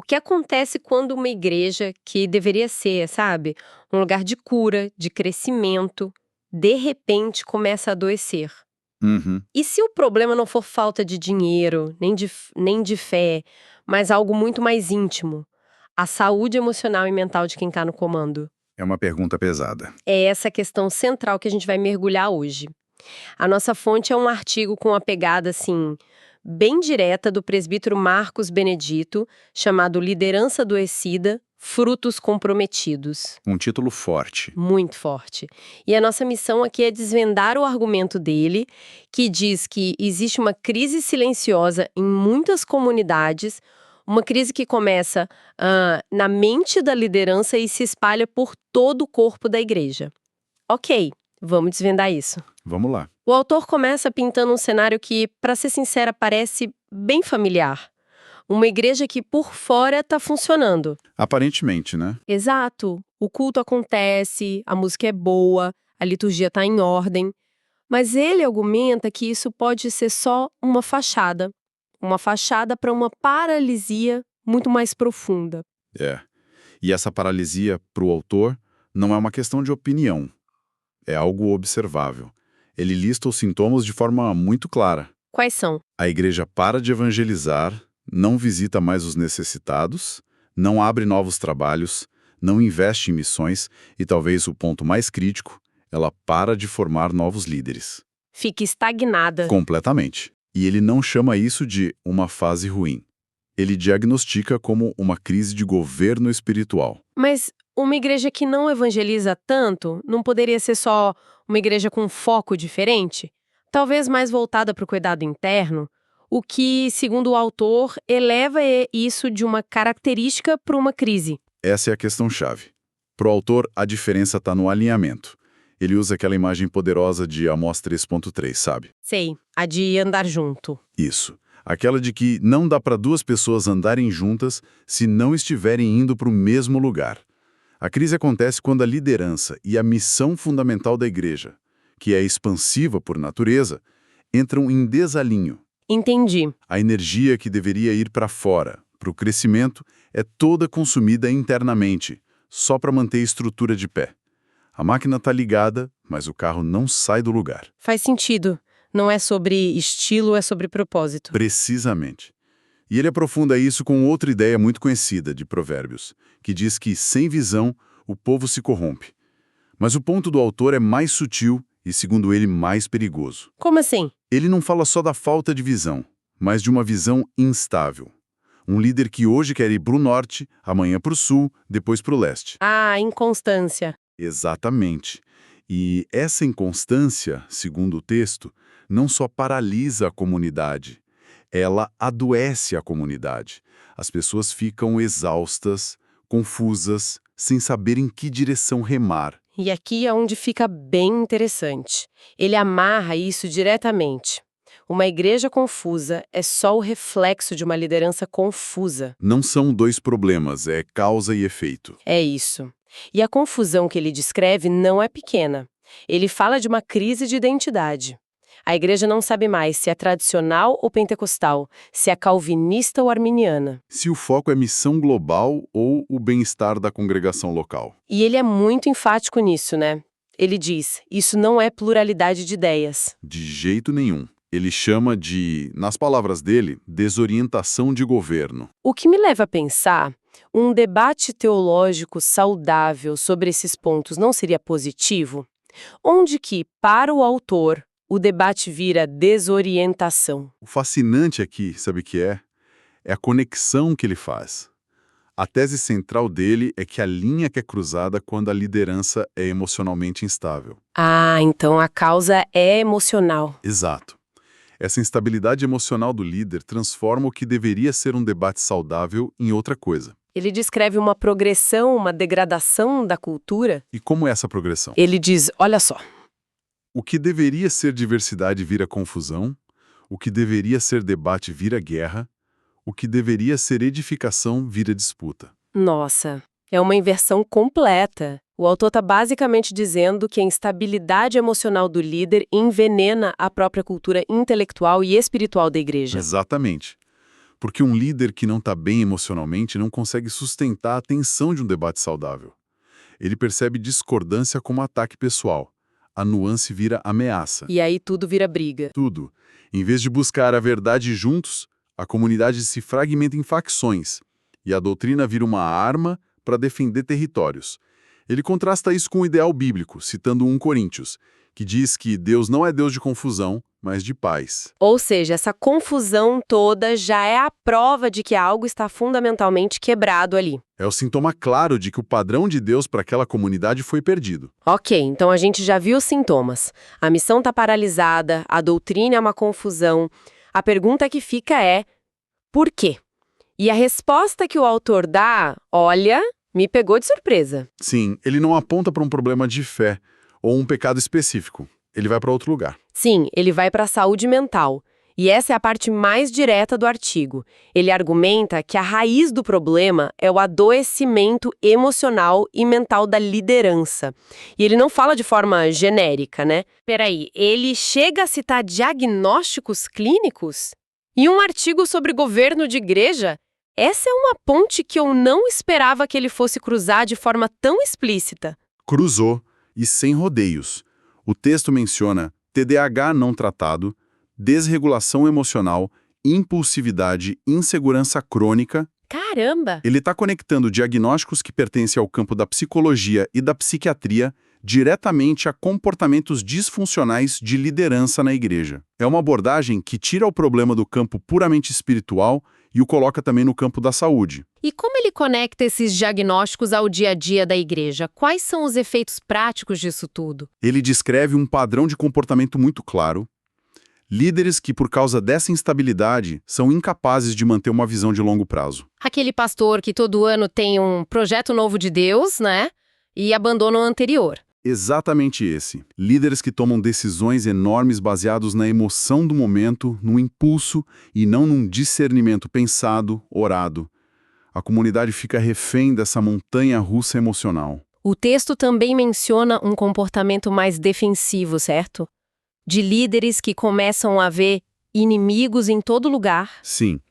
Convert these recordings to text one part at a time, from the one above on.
que acontece quando uma igreja, que deveria ser, sabe, um lugar de cura, de crescimento, de repente começa a adoecer? Uhum. E se o problema não for falta de dinheiro, nem de fé, mas algo muito mais íntimo? A saúde emocional e mental de quem está no comando? É uma pergunta pesada. É essa questão central que a gente vai mergulhar hoje. A nossa fonte é um artigo com uma pegada, assim, bem direta do presbítero Marcos Benedito, chamado Liderança Adoecida, Frutos Comprometidos. Um título forte. Muito forte. E a nossa missão aqui é desvendar o argumento dele, que diz que existe uma crise silenciosa em muitas comunidades, uma crise que começa na mente da liderança e se espalha por todo o corpo da igreja. Ok, vamos desvendar isso. Vamos lá. O autor começa pintando um cenário que, para ser sincera, parece bem familiar. Uma igreja que por fora está funcionando. Aparentemente, né? Exato. O culto acontece, a música é boa, a liturgia está em ordem. Mas ele argumenta que isso pode ser só uma fachada. Uma fachada para uma paralisia muito mais profunda. É. E essa paralisia, para o autor, não é uma questão de opinião. É algo observável. Ele lista os sintomas de forma muito clara. Quais são? A igreja para de evangelizar, não visita mais os necessitados, não abre novos trabalhos, não investe em missões e, talvez o ponto mais crítico, ela para de formar novos líderes. Fica estagnada. Completamente. E ele não chama isso de uma fase ruim. Ele diagnostica como uma crise de governo espiritual. Mas uma igreja que não evangeliza tanto não poderia ser só uma igreja com um foco diferente? Talvez mais voltada para o cuidado interno? O que, segundo o autor, eleva isso de uma característica para uma crise. Essa é a questão-chave. Para o autor, a diferença está no alinhamento. Ele usa aquela imagem poderosa de Amós 3.3, sabe? Sei, a de andar junto. Isso. Aquela de que não dá para duas pessoas andarem juntas se não estiverem indo para o mesmo lugar. A crise acontece quando a liderança e a missão fundamental da igreja, que é expansiva por natureza, entram em desalinho. Entendi. A energia que deveria ir para fora, para o crescimento, é toda consumida internamente, só para manter a estrutura de pé. A máquina está ligada, mas o carro não sai do lugar. Faz sentido. Não é sobre estilo, é sobre propósito. Precisamente. E ele aprofunda isso com outra ideia muito conhecida de Provérbios, que diz que, sem visão, o povo se corrompe. Mas o ponto do autor é mais sutil e, segundo ele, mais perigoso. Como assim? Ele não fala só da falta de visão, mas de uma visão instável. Um líder que hoje quer ir para o norte, amanhã para o sul, depois para o leste. Ah, inconstância. Exatamente. E essa inconstância, segundo o texto, não só paralisa a comunidade, ela adoece a comunidade. As pessoas ficam exaustas, confusas, sem saber em que direção remar. E aqui é onde fica bem interessante. Ele amarra isso diretamente. Uma igreja confusa é só o reflexo de uma liderança confusa. Não são dois problemas, é causa e efeito. É isso. E a confusão que ele descreve não é pequena. Ele fala de uma crise de identidade. A igreja não sabe mais se é tradicional ou pentecostal, se é calvinista ou arminiana. Se o foco é missão global ou o bem-estar da congregação local. E ele é muito enfático nisso, né? Ele diz, isso não é pluralidade de ideias. De jeito nenhum. Ele chama de, nas palavras dele, desorientação de governo. O que me leva a pensar, um debate teológico saudável sobre esses pontos não seria positivo? Onde que, para o autor, o debate vira desorientação. O fascinante aqui, sabe o que é? É a conexão que ele faz. A tese central dele é que a linha que é cruzada quando a liderança é emocionalmente instável. Ah, então a causa é emocional. Exato. Essa instabilidade emocional do líder transforma o que deveria ser um debate saudável em outra coisa. Ele descreve uma progressão, uma degradação da cultura. E como é essa progressão? Ele diz, olha só. O que deveria ser diversidade vira confusão, o que deveria ser debate vira guerra, o que deveria ser edificação vira disputa. Nossa, é uma inversão completa. O autor está basicamente dizendo que a instabilidade emocional do líder envenena a própria cultura intelectual e espiritual da igreja. Exatamente. porque um líder que não está bem emocionalmente não consegue sustentar a tensão de um debate saudável. Ele percebe discordância como ataque pessoal. A nuance vira ameaça. E aí tudo vira briga. Tudo. Em vez de buscar a verdade juntos, a comunidade se fragmenta em facções, e a doutrina vira uma arma para defender territórios. Ele contrasta isso com o ideal bíblico, citando 1 Coríntios, que diz que Deus não é Deus de confusão, mas de paz. Ou seja, essa confusão toda já é a prova de que algo está fundamentalmente quebrado ali. É o sintoma claro de que o padrão de Deus para aquela comunidade foi perdido. Ok, então a gente já viu os sintomas. A missão está paralisada, a doutrina é uma confusão. A pergunta que fica é, por quê? E a resposta que o autor dá, olha, me pegou de surpresa. Sim, ele não aponta para um problema de fé ou um pecado específico. Ele vai para outro lugar. Sim, ele vai para a saúde mental. E essa é a parte mais direta do artigo. Ele argumenta que a raiz do problema é o adoecimento emocional e mental da liderança. E ele não fala de forma genérica, né? Peraí, ele chega a citar diagnósticos clínicos? E um artigo sobre governo de igreja? Essa é uma ponte que eu não esperava que ele fosse cruzar de forma tão explícita. Cruzou, e sem rodeios. O texto menciona TDAH não tratado, desregulação emocional, impulsividade, insegurança crônica. Caramba! Ele está conectando diagnósticos que pertencem ao campo da psicologia e da psiquiatria diretamente a comportamentos disfuncionais de liderança na igreja. É uma abordagem que tira o problema do campo puramente espiritual e o coloca também no campo da saúde. E como ele conecta esses diagnósticos ao dia a dia da igreja? Quais são os efeitos práticos disso tudo? Ele descreve um padrão de comportamento muito claro. Líderes que, por causa dessa instabilidade, são incapazes de manter uma visão de longo prazo. Aquele pastor que todo ano tem um projeto novo de Deus, né? E abandona o anterior. Exatamente esse. Líderes que tomam decisões enormes baseados na emoção do momento, no impulso e não num discernimento pensado, orado. A comunidade fica refém dessa montanha-russa emocional. O texto também menciona um comportamento mais defensivo, certo? De líderes que começam a ver inimigos em todo lugar. Sim,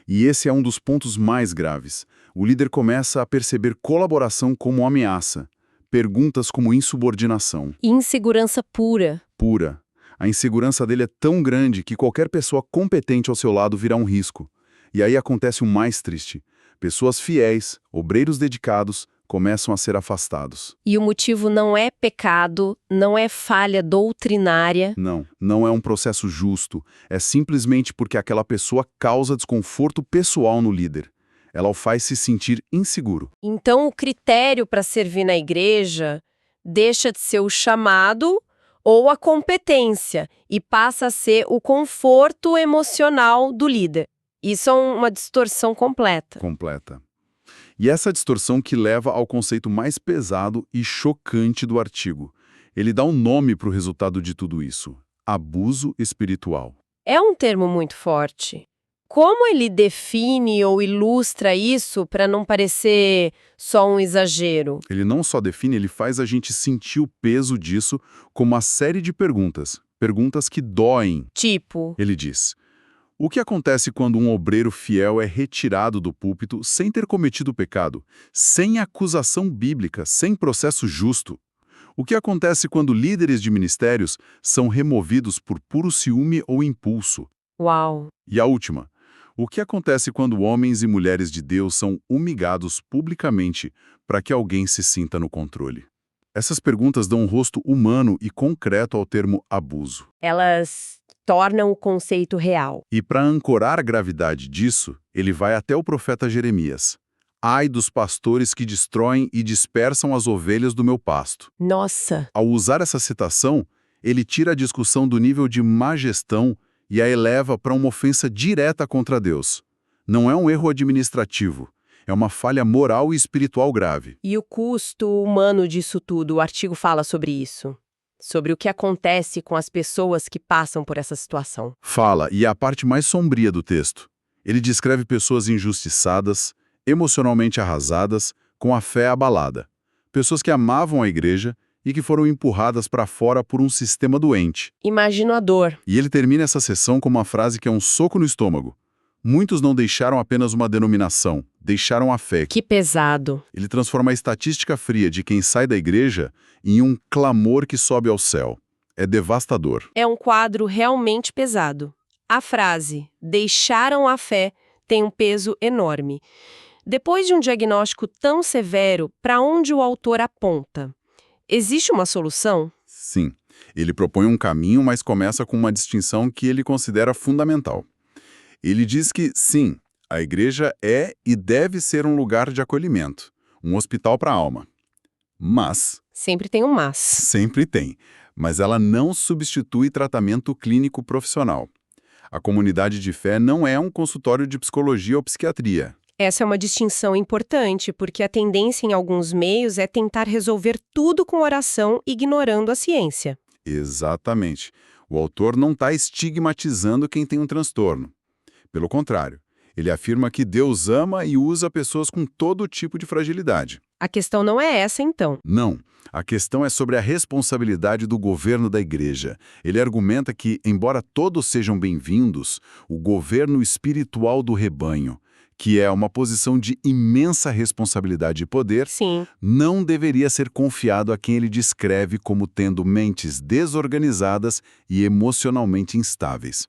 e esse é um dos pontos mais graves. O líder começa a perceber colaboração como ameaça, perguntas como insubordinação. Insegurança pura. Pura. A insegurança dele é tão grande que qualquer pessoa competente ao seu lado virá um risco. E aí acontece o mais triste. Pessoas fiéis, obreiros dedicados, começam a ser afastados. E o motivo não é pecado, não é falha doutrinária. Não é um processo justo. É simplesmente porque aquela pessoa causa desconforto pessoal no líder. Ela o faz se sentir inseguro. Então o critério para servir na igreja deixa de ser o chamado ou a competência e passa a ser o conforto emocional do líder. Isso é uma distorção completa. Completa. E essa distorção que leva ao conceito mais pesado e chocante do artigo. Ele dá um nome para o resultado de tudo isso: abuso espiritual. É um termo muito forte. Como ele define ou ilustra isso para não parecer só um exagero? Ele não só define, ele faz a gente sentir o peso disso com uma série de perguntas. Perguntas que doem. Tipo, Ele diz: o que acontece quando um obreiro fiel é retirado do púlpito sem ter cometido pecado, sem acusação bíblica, sem processo justo? O que acontece quando líderes de ministérios são removidos por puro ciúme ou impulso? uau! E a última: o que acontece quando homens e mulheres de Deus são humilhados publicamente para que alguém se sinta no controle? Essas perguntas dão um rosto humano e concreto ao termo abuso. Elas tornam o conceito real. E para ancorar a gravidade disso, ele vai até o profeta Jeremias. Ai dos pastores que destroem e dispersam as ovelhas do meu pasto. Nossa! Ao usar essa citação, ele tira a discussão do nível de má gestão e a eleva para uma ofensa direta contra Deus. Não é um erro administrativo, é uma falha moral e espiritual grave. E o custo humano disso tudo? O artigo fala sobre isso. Sobre o que acontece com as pessoas que passam por essa situação. Fala, e é a parte mais sombria do texto. Ele descreve pessoas injustiçadas, emocionalmente arrasadas, com a fé abalada. Pessoas que amavam a igreja e que foram empurradas para fora por um sistema doente. Imagino a dor. E ele termina essa sessão com uma frase que é um soco no estômago. Muitos não deixaram apenas uma denominação, deixaram a fé. Que pesado. Ele transforma a estatística fria de quem sai da igreja em um clamor que sobe ao céu. É devastador. É um quadro realmente pesado. A frase "deixaram a fé" tem um peso enorme. Depois de um diagnóstico tão severo, para onde o autor aponta? Existe uma solução? Sim, ele propõe um caminho, mas começa com uma distinção que ele considera fundamental. Ele diz que, sim, a igreja é e deve ser um lugar de acolhimento, um hospital para a alma. Mas... Sempre tem um mas. Sempre tem. Mas ela não substitui tratamento clínico profissional. A comunidade de fé não é um consultório de psicologia ou psiquiatria. Essa é uma distinção importante, porque a tendência em alguns meios é tentar resolver tudo com oração, ignorando a ciência. Exatamente. O autor não está estigmatizando quem tem um transtorno. Pelo contrário, ele afirma que Deus ama e usa pessoas com todo tipo de fragilidade. A questão não é essa, então. Não. A questão é sobre a responsabilidade do governo da igreja. Ele argumenta que, embora todos sejam bem-vindos, o governo espiritual do rebanho, que é uma posição de imensa responsabilidade e poder, Sim. não deveria ser confiado a quem ele descreve como tendo mentes desorganizadas e emocionalmente instáveis.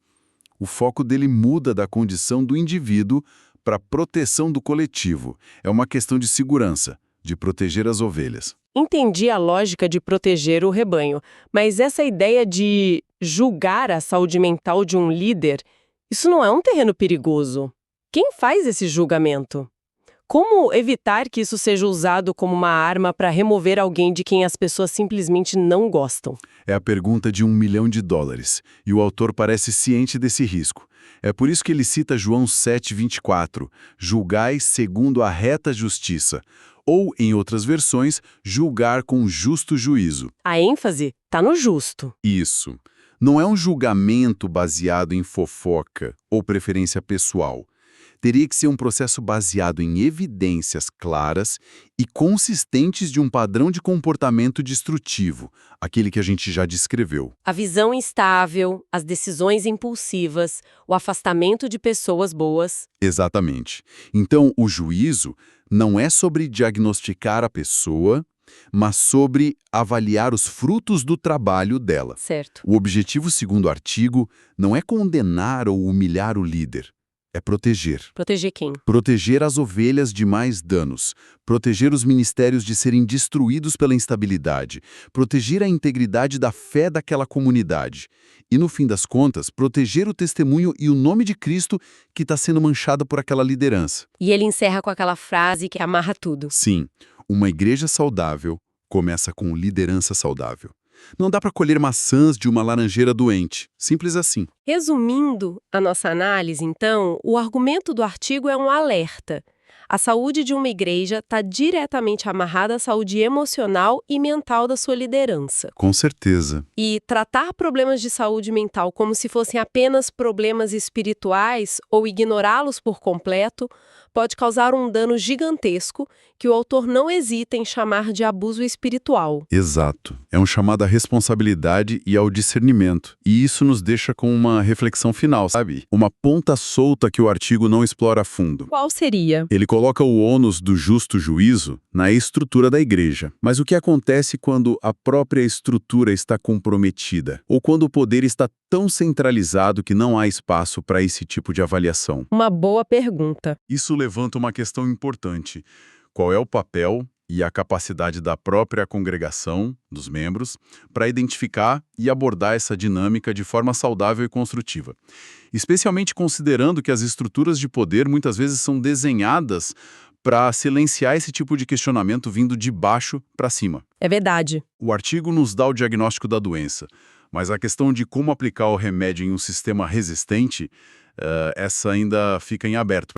O foco dele muda da condição do indivíduo para a proteção do coletivo. É uma questão de segurança, de proteger as ovelhas. Entendi a lógica de proteger o rebanho, mas essa ideia de julgar a saúde mental de um líder, isso não é um terreno perigoso. Quem faz esse julgamento? Como evitar que isso seja usado como uma arma para remover alguém de quem as pessoas simplesmente não gostam? É a pergunta de $1 milhão, e o autor parece ciente desse risco. É por isso que ele cita João 7:24, julgai segundo a reta justiça, ou, em outras versões, julgar com justo juízo. A ênfase está no justo. Isso. Não é um julgamento baseado em fofoca ou preferência pessoal. Teria que ser um processo baseado em evidências claras e consistentes de um padrão de comportamento destrutivo, aquele que a gente já descreveu. A visão instável, as decisões impulsivas, o afastamento de pessoas boas. Exatamente. Então, o juízo não é sobre diagnosticar a pessoa, mas sobre avaliar os frutos do trabalho dela. Certo. O objetivo, segundo o artigo, não é condenar ou humilhar o líder. É proteger. Proteger quem? Proteger as ovelhas de mais danos. Proteger os ministérios de serem destruídos pela instabilidade. Proteger a integridade da fé daquela comunidade. E, no fim das contas, proteger o testemunho e o nome de Cristo que está sendo manchado por aquela liderança. E ele encerra com aquela frase que amarra tudo. Sim, uma igreja saudável começa com liderança saudável. Não dá para colher maçãs de uma laranjeira doente. Simples assim. Resumindo a nossa análise, então, o argumento do artigo é um alerta. A saúde de uma igreja está diretamente amarrada à saúde emocional e mental da sua liderança. Com certeza. E tratar problemas de saúde mental como se fossem apenas problemas espirituais ou ignorá-los por completo pode causar um dano gigantesco que o autor não hesita em chamar de abuso espiritual. Exato. É um chamado à responsabilidade e ao discernimento. E isso nos deixa com uma reflexão final, sabe? Uma ponta solta que o artigo não explora a fundo. Qual seria? Ele coloca o ônus do justo juízo na estrutura da igreja. Mas o que acontece quando a própria estrutura está comprometida? Ou quando o poder está tão centralizado que não há espaço para esse tipo de avaliação? Uma boa pergunta. Isso levanta uma questão importante. Qual é o papel e a capacidade da própria congregação, dos membros, para identificar e abordar essa dinâmica de forma saudável e construtiva? Especialmente considerando que as estruturas de poder muitas vezes são desenhadas para silenciar esse tipo de questionamento vindo de baixo para cima. É verdade. O artigo nos dá o diagnóstico da doença, mas a questão de como aplicar o remédio em um sistema resistente, essa ainda fica em aberto.